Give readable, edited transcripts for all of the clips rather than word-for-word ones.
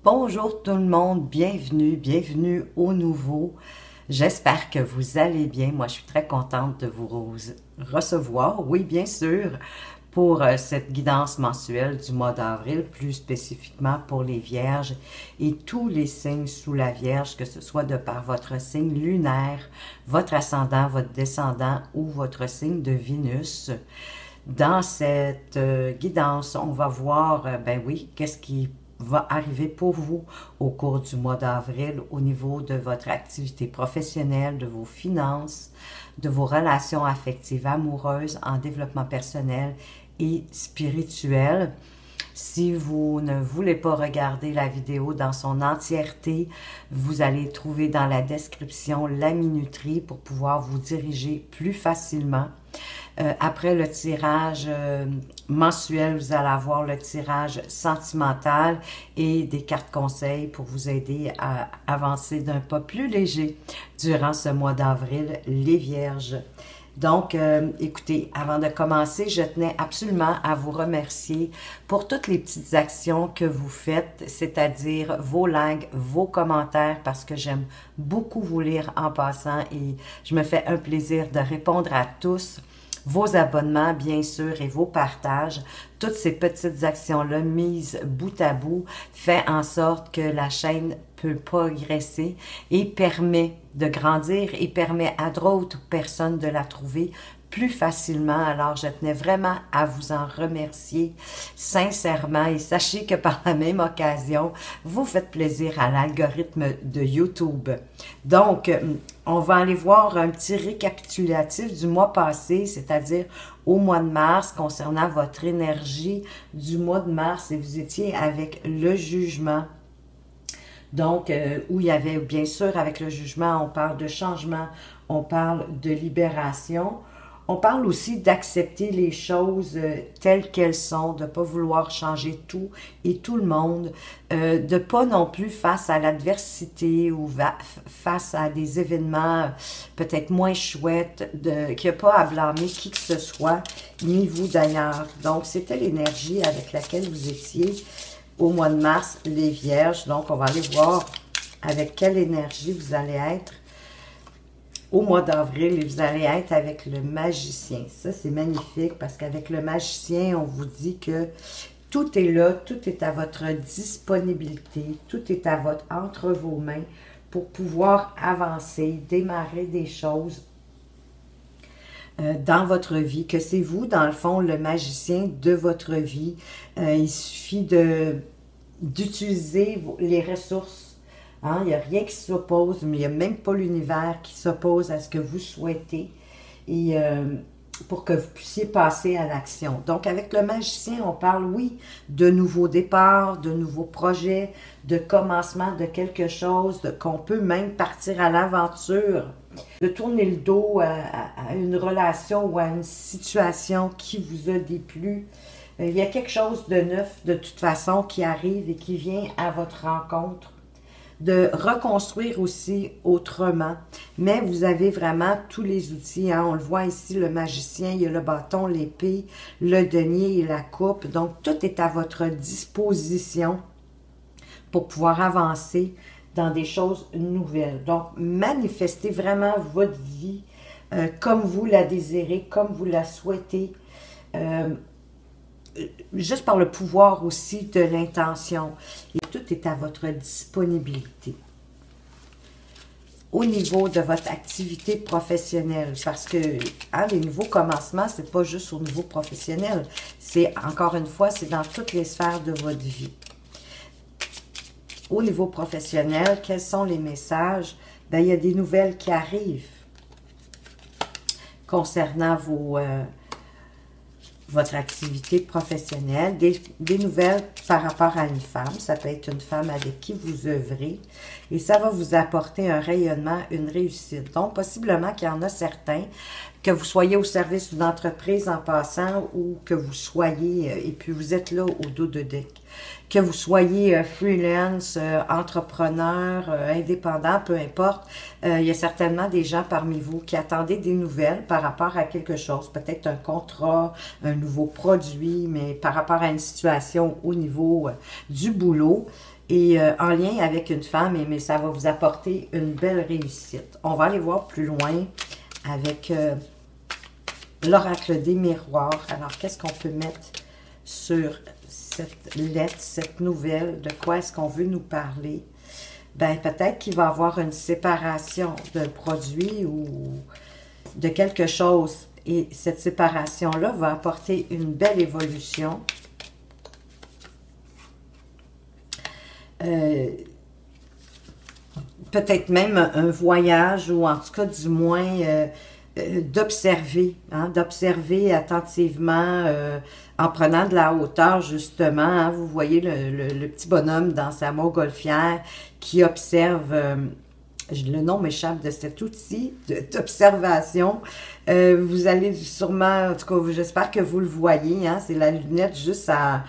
Bonjour tout le monde, bienvenue au nouveau. J'espère que vous allez bien. Moi, je suis très contente de vous recevoir, oui, bien sûr, pour cette guidance mensuelle du mois d'avril, plus spécifiquement pour les Vierges et tous les signes sous la Vierge, que ce soit de par votre signe lunaire, votre ascendant, votre descendant ou votre signe de Vénus. Dans cette guidance, on va voir, ben oui, qu'est-ce qui va arriver pour vous au cours du mois d'avril au niveau de votre activité professionnelle, de vos finances, de vos relations affectives, amoureuses, en développement personnel et spirituel. Si vous ne voulez pas regarder la vidéo dans son entièreté, vous allez trouver dans la description la minuterie pour pouvoir vous diriger plus facilement. Après le tirage mensuel, vous allez avoir le tirage sentimental et des cartes conseils pour vous aider à avancer d'un pas plus léger durant ce mois d'avril, les Vierges. Donc, écoutez, avant de commencer, je tenais absolument à vous remercier pour toutes les petites actions que vous faites, c'est-à-dire vos likes, vos commentaires, parce que j'aime beaucoup vous lire en passant et je me fais un plaisir de répondre à tous. Vos abonnements, bien sûr, et vos partages, toutes ces petites actions-là mises bout à bout fait en sorte que la chaîne peut progresser et permet de grandir et permet à d'autres personnes de la trouver plus facilement. Alors, je tenais vraiment à vous en remercier sincèrement et sachez que par la même occasion, vous faites plaisir à l'algorithme de YouTube. Donc, on va aller voir un petit récapitulatif du mois passé, c'est-à-dire au mois de mars, concernant votre énergie du mois de mars, et vous étiez avec le jugement. Donc, où il y avait, bien sûr, avec le jugement, on parle de changement, on parle de libération. On parle aussi d'accepter les choses telles qu'elles sont, de ne pas vouloir changer tout et tout le monde, de ne pas non plus face à l'adversité ou face à des événements peut-être moins chouettes, qu'il n'y a pas à blâmer qui que ce soit, ni vous d'ailleurs. Donc, c'était l'énergie avec laquelle vous étiez au mois de mars, les Vierges. Donc, on va aller voir avec quelle énergie vous allez être au mois d'avril, et vous allez être avec le magicien. Ça, c'est magnifique parce qu'avec le magicien, on vous dit que tout est là, tout est à votre disponibilité, tout est entre vos mains pour pouvoir avancer, démarrer des choses dans votre vie, que c'est vous, dans le fond, le magicien de votre vie. Il suffit d'utiliser les ressources. Hein, il n'y a rien qui s'oppose, mais il n'y a même pas l'univers qui s'oppose à ce que vous souhaitez et pour que vous puissiez passer à l'action. Donc, avec le magicien, on parle, oui, de nouveaux départs, de nouveaux projets, de commencement de quelque chose, qu'on peut même partir à l'aventure, de tourner le dos à une relation ou à une situation qui vous a déplu. Il y a quelque chose de neuf, de toute façon, qui arrive et qui vient à votre rencontre. De reconstruire aussi autrement, mais vous avez vraiment tous les outils, hein? On le voit ici, le magicien, il y a le bâton, l'épée, le denier et la coupe, donc tout est à votre disposition pour pouvoir avancer dans des choses nouvelles. Donc, manifestez vraiment votre vie comme vous la désirez, comme vous la souhaitez, juste par le pouvoir aussi de l'intention. Et tout est à votre disponibilité. Au niveau de votre activité professionnelle, parce que hein, les nouveaux commencements, c'est pas juste au niveau professionnel, c'est encore une fois, c'est dans toutes les sphères de votre vie. Au niveau professionnel, quels sont les messages? Bien, il y a des nouvelles qui arrivent concernant votre activité professionnelle, des nouvelles par rapport à une femme. Ça peut être une femme avec qui vous œuvrez et ça va vous apporter un rayonnement, une réussite. Donc, possiblement qu'il y en a certains, que vous soyez au service d'une entreprise en passant ou que vous soyez, et puis vous êtes là au dos de deck, que vous soyez freelance, entrepreneur, indépendant, peu importe, il y a certainement des gens parmi vous qui attendaient des nouvelles par rapport à quelque chose, peut-être un contrat, un nouveau produit, mais par rapport à une situation au niveau du boulot. et en lien avec une femme, mais ça va vous apporter une belle réussite. On va aller voir plus loin avec l'oracle des miroirs. Alors, qu'est-ce qu'on peut mettre sur cette lettre, cette nouvelle? De quoi est-ce qu'on veut nous parler? Ben, peut-être qu'il va y avoir une séparation d'un produit ou de quelque chose. Et cette séparation-là va apporter une belle évolution. Peut-être même un voyage ou en tout cas du moins d'observer, hein, d'observer attentivement en prenant de la hauteur justement. Hein, vous voyez le petit bonhomme dans sa montgolfière qui observe, le nom m'échappe de cet outil d'observation. Vous allez sûrement, en tout cas j'espère que vous le voyez, hein, c'est la lunette juste à...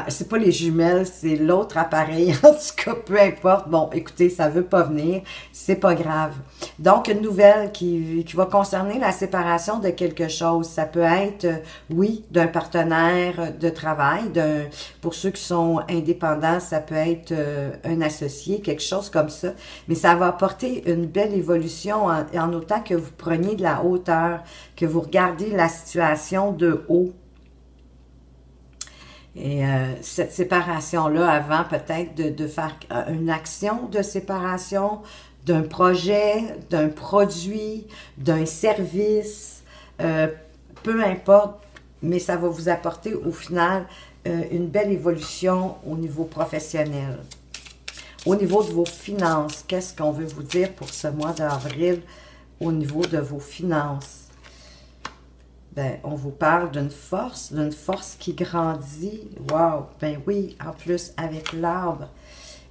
c'est pas les jumelles, c'est l'autre appareil. En tout cas, peu importe. Bon, écoutez, ça veut pas venir. C'est pas grave. Donc, une nouvelle qui va concerner la séparation de quelque chose. Ça peut être, oui, d'un partenaire de travail. Pour ceux qui sont indépendants, ça peut être un associé, quelque chose comme ça. Mais ça va apporter une belle évolution en autant que vous preniez de la hauteur, que vous regardez la situation de haut. Et cette séparation-là, avant peut-être de faire une action de séparation d'un projet, d'un produit, d'un service, peu importe, mais ça va vous apporter au final une belle évolution au niveau professionnel. Au niveau de vos finances, qu'est-ce qu'on veut vous dire pour ce mois d'avril au niveau de vos finances? Ben, on vous parle d'une force qui grandit. Wow! Ben oui, en plus, avec l'arbre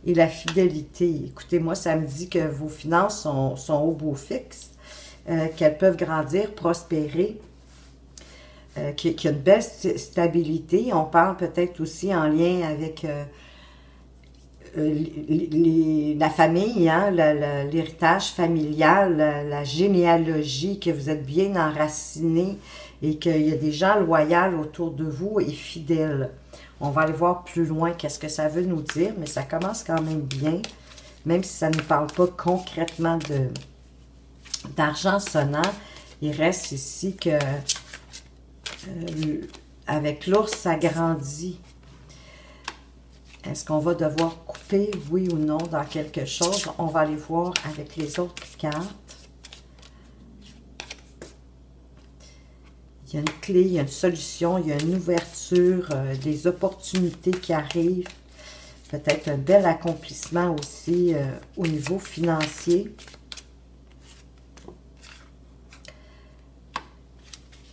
et la fidélité. Écoutez, moi, ça me dit que vos finances sont au beau fixe, qu'elles peuvent grandir, prospérer, qu'il y a une belle stabilité. On parle peut-être aussi en lien avec la famille, hein, l'héritage familial, la généalogie, que vous êtes bien enraciné et qu'il y a des gens loyaux autour de vous et fidèles. On va aller voir plus loin qu'est-ce que ça veut nous dire, mais ça commence quand même bien, même si ça ne nous parle pas concrètement d'argent sonnant. Il reste ici que avec l'ours, ça grandit. Est-ce qu'on va devoir couper, oui ou non, dans quelque chose? On va aller voir avec les autres cartes. Il y a une clé, il y a une solution, il y a une ouverture, des opportunités qui arrivent. Peut-être un bel accomplissement aussi au niveau financier.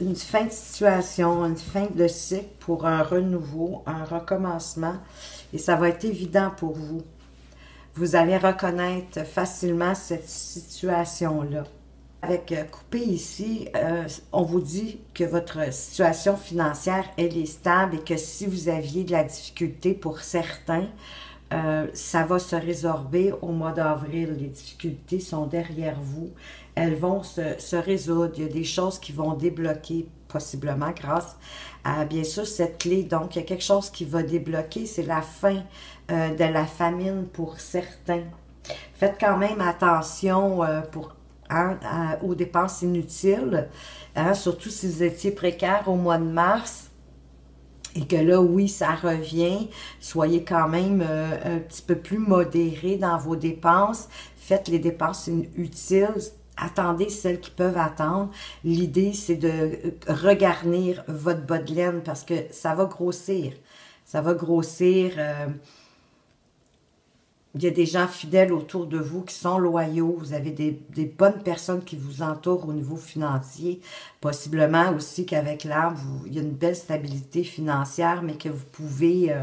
Une fin de situation, une fin de cycle pour un renouveau, un recommencement. Et ça va être évident pour vous. Vous allez reconnaître facilement cette situation-là. Avec coupé ici, on vous dit que votre situation financière, elle est stable et que si vous aviez de la difficulté pour certains, ça va se résorber au mois d'avril. Les difficultés sont derrière vous. Elles vont se résoudre. Il y a des choses qui vont débloquer, possiblement grâce à, bien sûr, cette clé. Donc, il y a quelque chose qui va débloquer. C'est la fin de la famine pour certains. Faites quand même attention aux dépenses inutiles, hein, surtout si vous étiez précaire au mois de mars. Et que là, oui, ça revient. Soyez quand même un petit peu plus modéré dans vos dépenses. Faites les dépenses utiles. Attendez celles qui peuvent attendre. L'idée, c'est de regarnir votre bas de laine parce que ça va grossir. Ça va grossir. Il y a des gens fidèles autour de vous qui sont loyaux. Vous avez des bonnes personnes qui vous entourent au niveau financier. Possiblement aussi qu'avec l'arbre, il y a une belle stabilité financière, mais que vous pouvez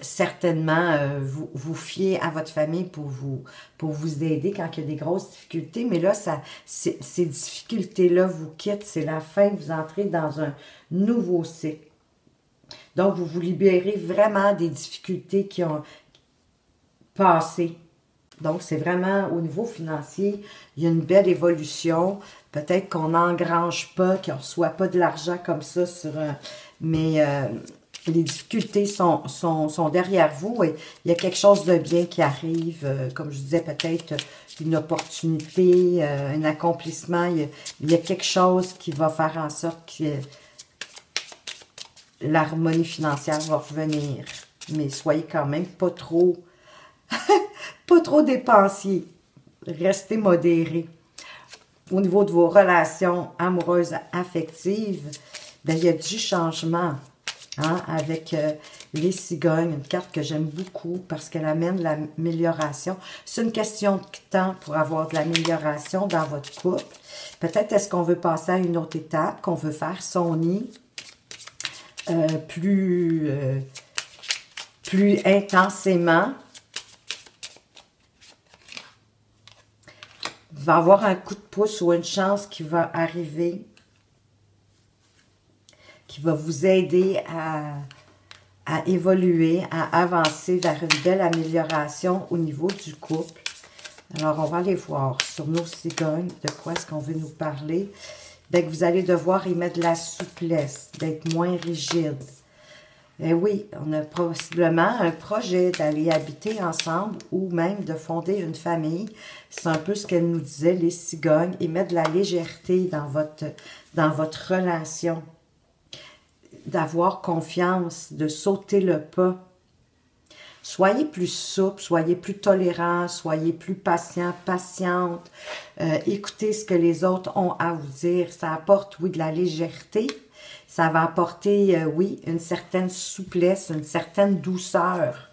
certainement vous fier à votre famille pour vous aider quand il y a des grosses difficultés. Mais là, ces difficultés-là vous quittent. C'est la fin. Vous entrez dans un nouveau cycle. Donc, vous vous libérez vraiment des difficultés qui ont passé. Donc, c'est vraiment au niveau financier, il y a une belle évolution. Peut-être qu'on n'engrange pas, qu'on ne reçoit pas de l'argent comme ça sur un... Mais les difficultés sont derrière vous et il y a quelque chose de bien qui arrive. Comme je disais, peut-être une opportunité, un accomplissement. Il y a quelque chose qui va faire en sorte que l'harmonie financière va revenir. Mais soyez quand même pas trop, pas trop dépensiers. Restez modérés. Au niveau de vos relations amoureuses, affectives, ben, il y a du changement. Hein, avec les cigognes, une carte que j'aime beaucoup parce qu'elle amène l'amélioration. C'est une question de temps pour avoir de l'amélioration dans votre couple. Peut-être est-ce qu'on veut passer à une autre étape, qu'on veut faire son nid plus intensément. Il va y avoir un coup de pouce ou une chance qui va arriver, qui va vous aider à évoluer, à avancer vers une belle amélioration au niveau du couple. Alors, on va aller voir sur nos cigognes de quoi est-ce qu'on veut nous parler. Bien que vous allez devoir y mettre de la souplesse, d'être moins rigide. Et oui, on a possiblement un projet d'aller habiter ensemble ou même de fonder une famille. C'est un peu ce qu'elle nous disait, les cigognes, et mettre de la légèreté dans votre relation. D'avoir confiance, de sauter le pas. Soyez plus souple, soyez plus tolérant, soyez plus patient, patiente. Écoutez ce que les autres ont à vous dire. Ça apporte, oui, de la légèreté. Ça va apporter, oui, une certaine souplesse, une certaine douceur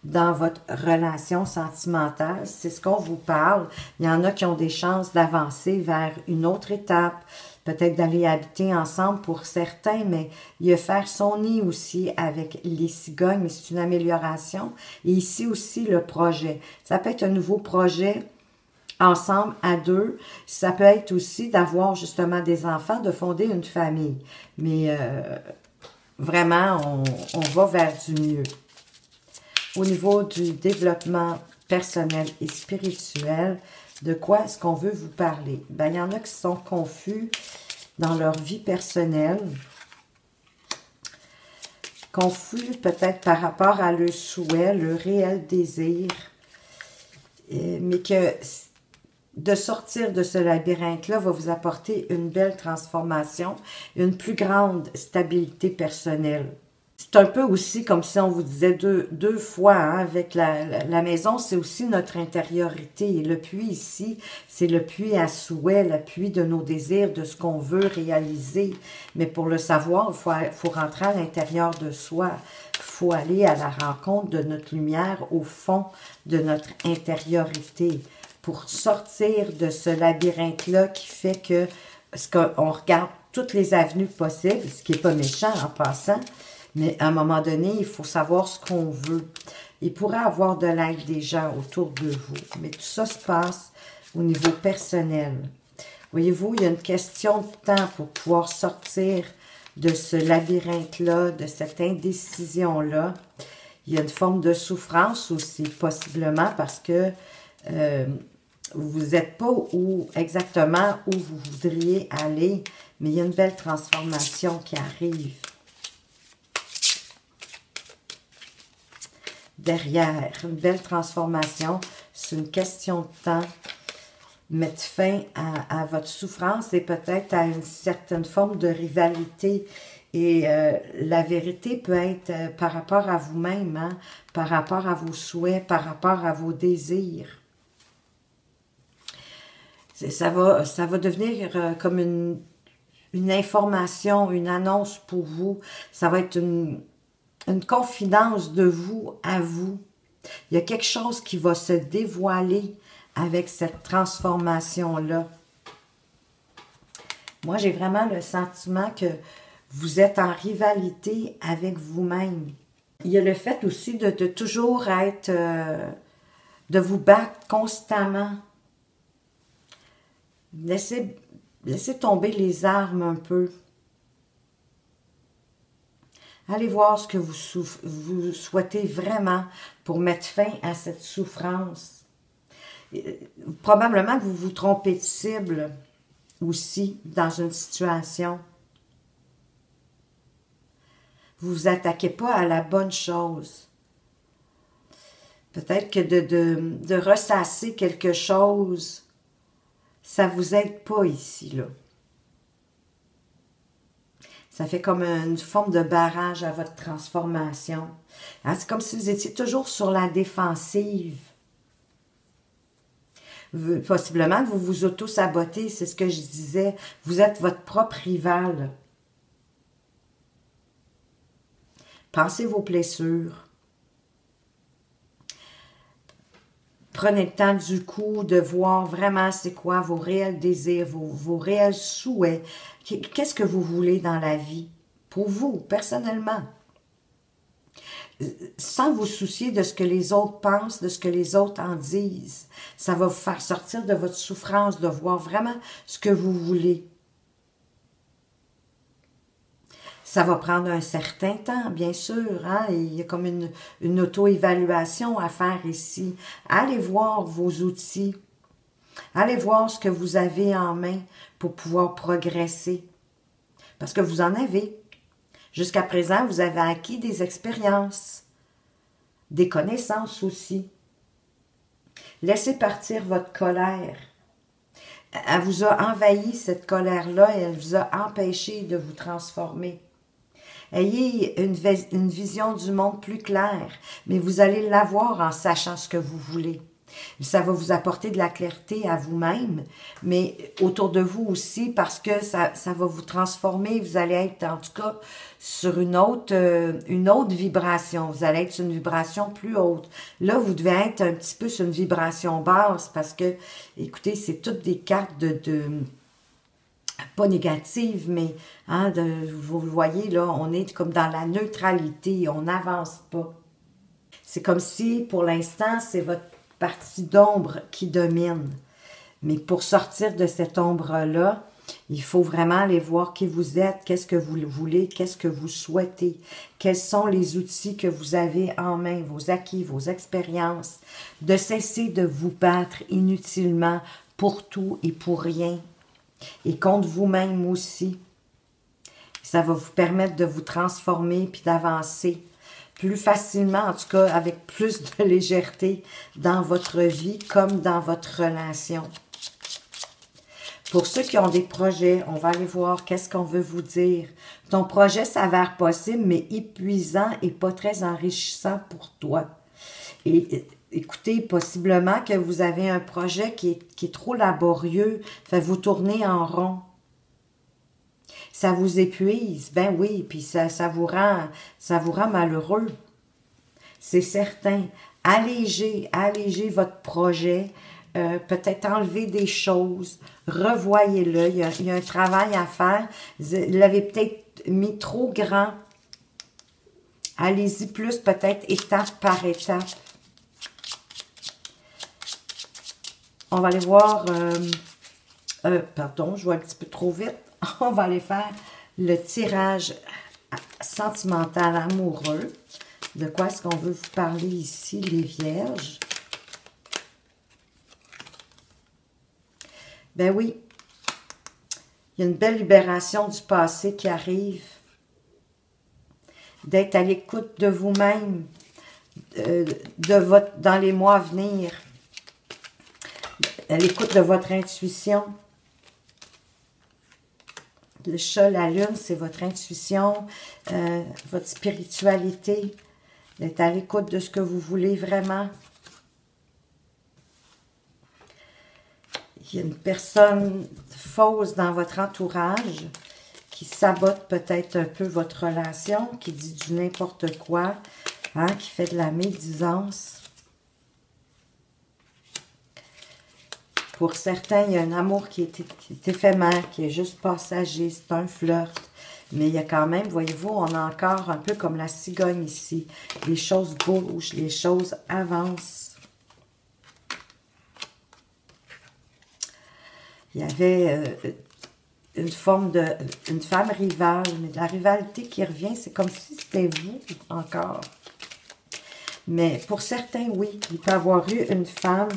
dans votre relation sentimentale. C'est ce qu'on vous parle. Il y en a qui ont des chances d'avancer vers une autre étape. Peut-être d'aller habiter ensemble pour certains, mais il y a faire son nid aussi avec les cigognes, mais c'est une amélioration. Et ici aussi, le projet. Ça peut être un nouveau projet ensemble, à deux. Ça peut être aussi d'avoir justement des enfants, de fonder une famille. Mais vraiment, on va vers du mieux. Au niveau du développement personnel et spirituel, de quoi est-ce qu'on veut vous parler? Ben, il y en a qui sont confus dans leur vie personnelle. Confus peut-être par rapport à leur souhait, leur réel désir. Mais que de sortir de ce labyrinthe-là va vous apporter une belle transformation, une plus grande stabilité personnelle. C'est un peu aussi comme si on vous disait deux fois, hein, avec la maison, c'est aussi notre intériorité. Et le puits ici, c'est le puits à souhait, le puits de nos désirs, de ce qu'on veut réaliser. Mais pour le savoir, il faut rentrer à l'intérieur de soi. Il faut aller à la rencontre de notre lumière au fond de notre intériorité pour sortir de ce labyrinthe-là qui fait que on regarde toutes les avenues possibles, ce qui n'est pas méchant en passant. Mais à un moment donné, il faut savoir ce qu'on veut. Il pourrait y avoir de l'aide des gens autour de vous. Mais tout ça se passe au niveau personnel. Voyez-vous, il y a une question de temps pour pouvoir sortir de ce labyrinthe-là, de cette indécision-là. Il y a une forme de souffrance aussi, possiblement, parce que vous n'êtes pas exactement où vous voudriez aller, mais il y a une belle transformation qui arrive. Derrière, une belle transformation, c'est une question de temps. Mettre fin à votre souffrance et peut-être à une certaine forme de rivalité. Et la vérité peut être par rapport à vous-même, hein, par rapport à vos souhaits, par rapport à vos désirs. Ça va devenir comme une information, une annonce pour vous. Ça va être une confidence de vous à vous. Il y a quelque chose qui va se dévoiler avec cette transformation-là. Moi, j'ai vraiment le sentiment que vous êtes en rivalité avec vous-même. Il y a le fait aussi de toujours être, de vous battre constamment. Laissez tomber les armes un peu. Allez voir ce que vous souhaitez vraiment pour mettre fin à cette souffrance. Probablement que vous vous trompez de cible aussi dans une situation. vous vous attaquez pas à la bonne chose. Peut-être que de ressasser quelque chose, ça vous aide pas ici, là. Ça fait comme une forme de barrage à votre transformation. Hein? C'est comme si vous étiez toujours sur la défensive. Possiblement que vous vous auto-sabotez, c'est ce que je disais. Vous êtes votre propre rival. Pensez vos blessures. Prenez le temps du coup de voir vraiment c'est quoi vos réels désirs, vos réels souhaits. Qu'est-ce que vous voulez dans la vie? Pour vous, personnellement. Sans vous soucier de ce que les autres pensent, de ce que les autres en disent. Ça va vous faire sortir de votre souffrance, de voir vraiment ce que vous voulez. Ça va prendre un certain temps, bien sûr. Hein? Il y a comme une auto-évaluation à faire ici. Allez voir vos outils. Allez voir ce que vous avez en main pour pouvoir progresser. Parce que vous en avez. Jusqu'à présent, vous avez acquis des expériences, des connaissances aussi. Laissez partir votre colère. Elle vous a envahi, cette colère-là, et elle vous a empêché de vous transformer. Ayez une vision du monde plus claire, mais vous allez l'avoir en sachant ce que vous voulez. Ça va vous apporter de la clarté à vous-même, mais autour de vous aussi, parce que ça va vous transformer. Vous allez être, en tout cas, sur une autre vibration. Vous allez être sur une vibration plus haute. Là, vous devez être un petit peu sur une vibration basse, parce que, écoutez, c'est toutes des cartes pas négative, mais hein, vous le voyez, là, on est comme dans la neutralité, on n'avance pas. C'est comme si, pour l'instant, c'est votre partie d'ombre qui domine. Mais pour sortir de cette ombre-là, il faut vraiment aller voir qui vous êtes, qu'est-ce que vous voulez, qu'est-ce que vous souhaitez, quels sont les outils que vous avez en main, vos acquis, vos expériences, de cesser de vous battre inutilement pour tout et pour rien. Et contre vous-même aussi. Ça va vous permettre de vous transformer puis d'avancer plus facilement, en tout cas avec plus de légèreté dans votre vie comme dans votre relation. Pour ceux qui ont des projets, on va aller voir qu'est-ce qu'on veut vous dire. Ton projet s'avère possible, mais épuisant et pas très enrichissant pour toi. Et écoutez, possiblement que vous avez un projet qui est trop laborieux, fait vous tourner en rond. Ça vous épuise, ben oui, puis ça vous rend malheureux. C'est certain. Allégez votre projet, peut-être enlever des choses, revoyez-le. Il y a un travail à faire. Vous l'avez peut-être mis trop grand. Allez-y plus, peut-être étape par étape. On va aller voir, pardon, je vois un petit peu trop vite. On va aller faire le tirage sentimental amoureux. De quoi est-ce qu'on veut vous parler ici, les vierges? Ben oui, il y a une belle libération du passé qui arrive. D'être à l'écoute de vous-même, dans les mois à venir. À l'écoute de votre intuition. Le chat, la lune, c'est votre intuition, votre spiritualité. D'être à l'écoute de ce que vous voulez vraiment. Il y a une personne fausse dans votre entourage qui sabote peut-être un peu votre relation, qui dit du n'importe quoi, hein, qui fait de la médisance. Pour certains, il y a un amour qui est éphémère, qui est juste passager, c'est un flirt. Mais il y a quand même, voyez-vous, on a encore un peu comme la cigogne ici. Les choses bougent, les choses avancent. Il y avait une femme rivale, mais de la rivalité qui revient, c'est comme si c'était vous encore. Mais pour certains, oui, il peut y avoir eu une femme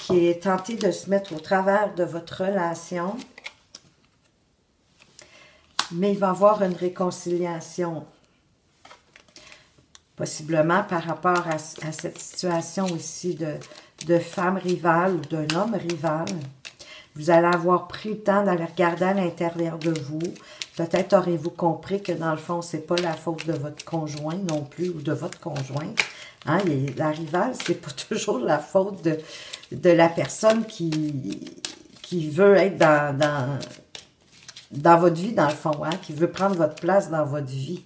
qui est tentée de se mettre au travers de votre relation. mais il va y avoir une réconciliation. Possiblement par rapport à cette situation ici de femme rivale ou d'un homme rival. Vous allez avoir pris le temps d'aller regarder à l'intérieur de vous. Peut-être aurez-vous compris que dans le fond, ce n'est pas la faute de votre conjoint non plus ou de votre conjoint. Hein? La rivale, ce n'est pas toujours la faute de la personne qui veut être dans votre vie, dans le fond, hein? Qui veut prendre votre place dans votre vie.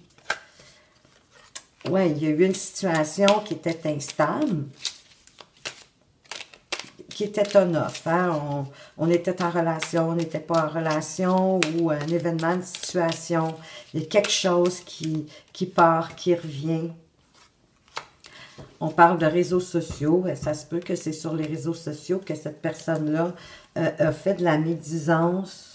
Oui, il y a eu une situation qui était instable, qui était on-off. Hein? On était en relation, on n'était pas en relation, ou un événement, une situation. Il y a quelque chose qui part, qui revient. On parle de réseaux sociaux. Ça se peut que c'est sur les réseaux sociaux que cette personne-là a fait de la médisance,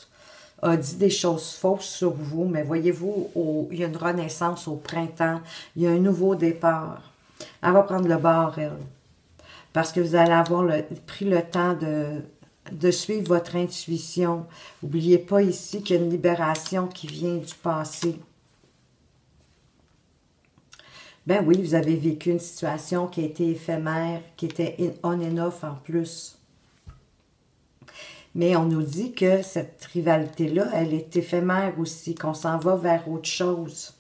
a dit des choses fausses sur vous, mais voyez-vous, il y a une renaissance au printemps, il y a un nouveau départ. Elle va prendre le bord, elle, parce que vous allez avoir pris le temps de suivre votre intuition. N'oubliez pas ici qu'il y a une libération qui vient du passé. Ben oui, vous avez vécu une situation qui a été éphémère, qui était on and off en plus. Mais on nous dit que cette rivalité-là, elle est éphémère aussi, qu'on s'en va vers autre chose.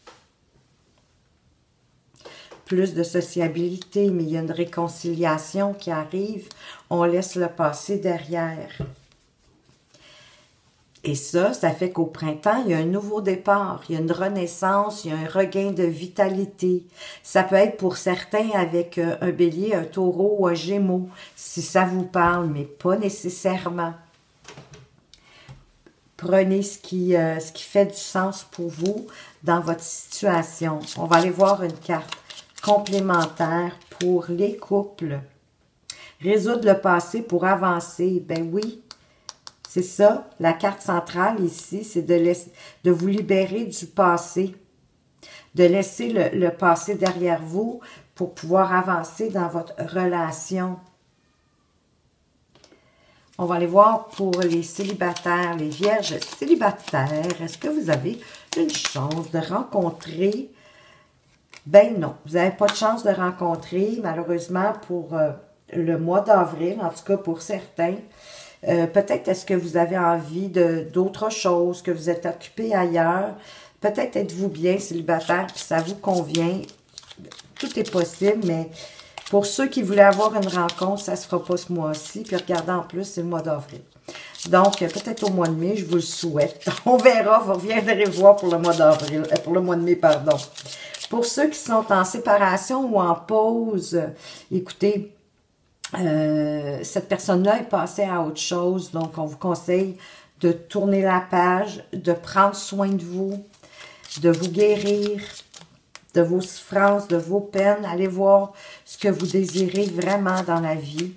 Plus de sociabilité, mais il y a une réconciliation qui arrive. On laisse le passé derrière. Et ça fait qu'au printemps, il y a un nouveau départ, il y a une renaissance, il y a un regain de vitalité. Ça peut être pour certains avec un bélier, un taureau ou un gémeau, si ça vous parle, mais pas nécessairement. Prenez ce qui fait du sens pour vous dans votre situation. On va aller voir une carte complémentaire pour les couples. Résoudre le passé pour avancer. Ben oui, c'est ça. La carte centrale ici, c'est de vous libérer du passé. De laisser le passé derrière vous pour pouvoir avancer dans votre relation. On va aller voir pour les célibataires, les vierges célibataires. Est-ce que vous avez une chance de rencontrer? Ben non, vous n'avez pas de chance de rencontrer, malheureusement, pour le mois d'avril, en tout cas pour certains. Peut-être est-ce que vous avez envie d'autre chose, que vous êtes occupé ailleurs. Peut-être êtes-vous bien célibataire, puis ça vous convient. Tout est possible, mais... Pour ceux qui voulaient avoir une rencontre, ça ne se fera pas ce mois-ci. Puis regardez, en plus, c'est le mois d'avril. Donc, peut-être au mois de mai, je vous le souhaite. On verra, vous reviendrez voir pour le mois d'avril, pour le mois de mai, pardon. Pour ceux qui sont en séparation ou en pause, écoutez, cette personne-là est passée à autre chose. Donc, on vous conseille de tourner la page, de prendre soin de vous guérir, de vos souffrances, de vos peines. Allez voir ce que vous désirez vraiment dans la vie.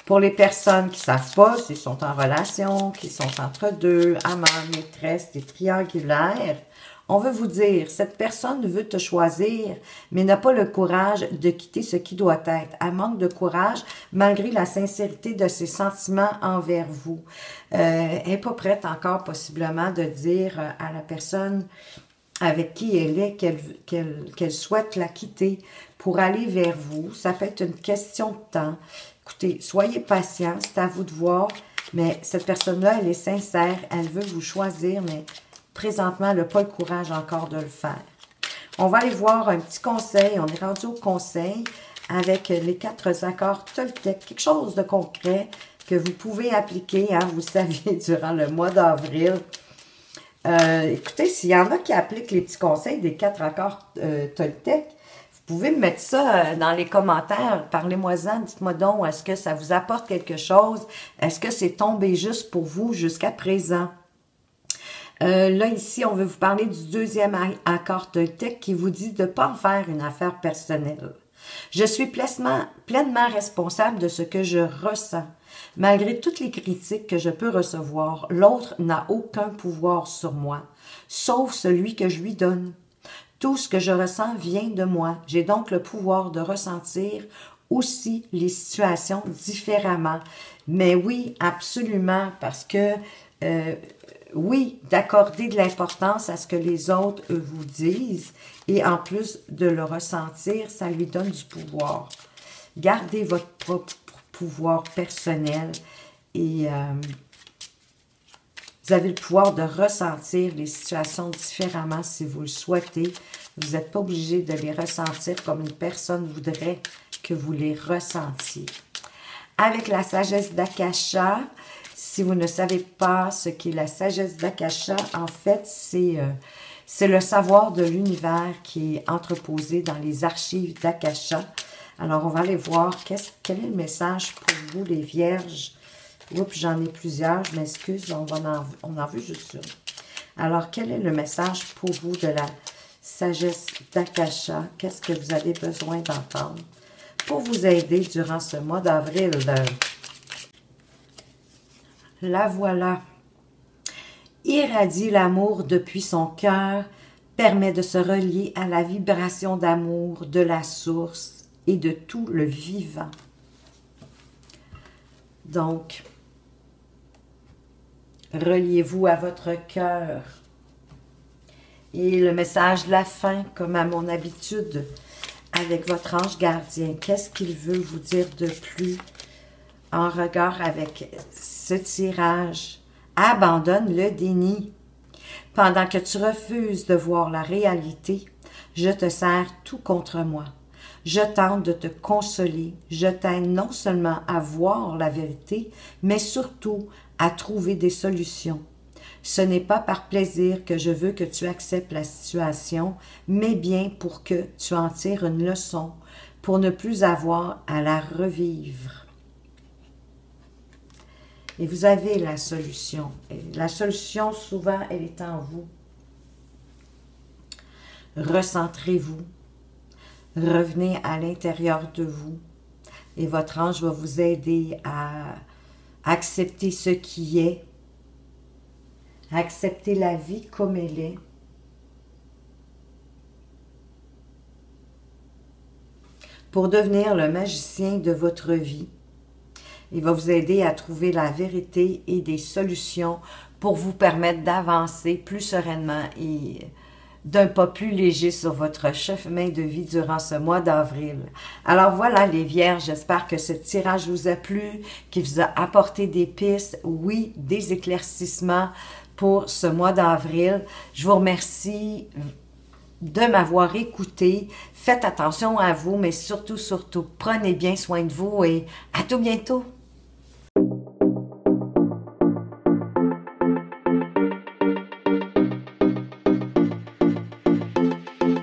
Pour les personnes qui ne savent pas, s'ils sont en relation, qui sont entre deux, amants, maîtresses, des triangulaires, on veut vous dire, cette personne veut te choisir, mais n'a pas le courage de quitter ce qui doit être. Elle manque de courage, malgré la sincérité de ses sentiments envers vous. Elle n'est pas prête encore, possiblement, de dire à la personne avec qui elle est, qu'elle souhaite la quitter pour aller vers vous. Ça peut être une question de temps. Écoutez, soyez patient, c'est à vous de voir, mais cette personne-là, elle est sincère, elle veut vous choisir, mais présentement, elle n'a pas le courage encore de le faire. On va aller voir un petit conseil, on est rendu au conseil avec les 4 accords Toltec, quelque chose de concret que vous pouvez appliquer, hein, vous saviez, durant le mois d'avril. Écoutez, s'il y en a qui appliquent les petits conseils des 4 accords Toltec, vous pouvez me mettre ça dans les commentaires. Parlez-moi-en, dites-moi donc, est-ce que ça vous apporte quelque chose? Est-ce que c'est tombé juste pour vous jusqu'à présent? Là, ici, on veut vous parler du 2e accord Toltec qui vous dit de ne pas en faire une affaire personnelle. Je suis pleinement responsable de ce que je ressens. Malgré toutes les critiques que je peux recevoir, l'autre n'a aucun pouvoir sur moi, sauf celui que je lui donne. Tout ce que je ressens vient de moi. J'ai donc le pouvoir de ressentir aussi les situations différemment. Mais oui, absolument, parce que oui, d'accorder de l'importance à ce que les autres vous disent et en plus de le ressentir, ça lui donne du pouvoir. Gardez votre propre pouvoir personnel et vous avez le pouvoir de ressentir les situations différemment si vous le souhaitez. Vous n'êtes pas obligé de les ressentir comme une personne voudrait que vous les ressentiez. Avec la sagesse d'Akasha, si vous ne savez pas ce qu'est la sagesse d'Akasha, en fait, c'est le savoir de l'univers qui est entreposé dans les archives d'Akasha. Alors, on va aller voir quel est le message pour vous, les vierges. Oups, j'en ai plusieurs, je m'excuse, on en veut juste une. Alors, quel est le message pour vous de la sagesse d'Akasha? Qu'est-ce que vous avez besoin d'entendre pour vous aider durant ce mois d'avril? La voilà. Irradie l'amour depuis son cœur, permet de se relier à la vibration d'amour de la source et de tout le vivant. Donc, reliez-vous à votre cœur. Et le message de la fin, comme à mon habitude, avec votre ange gardien. Qu'est-ce qu'il veut vous dire de plus en regard avec ce tirage? Abandonne le déni. Pendant que tu refuses de voir la réalité, je te sers tout contre moi. Je tente de te consoler. Je t'aide non seulement à voir la vérité, mais surtout à trouver des solutions. Ce n'est pas par plaisir que je veux que tu acceptes la situation, mais bien pour que tu en tires une leçon, pour ne plus avoir à la revivre. Et vous avez la solution. Et la solution, souvent, elle est en vous. Recentrez-vous. Revenez à l'intérieur de vous. Et votre ange va vous aider à accepter ce qui est. Accepter la vie comme elle est. Pour devenir le magicien de votre vie. Il va vous aider à trouver la vérité et des solutions pour vous permettre d'avancer plus sereinement et d'un pas plus léger sur votre chemin de vie durant ce mois d'avril. Alors voilà les vierges, j'espère que ce tirage vous a plu, qu'il vous a apporté des pistes, oui, des éclaircissements pour ce mois d'avril. Je vous remercie de m'avoir écouté. Faites attention à vous, mais surtout, prenez bien soin de vous et à tout bientôt.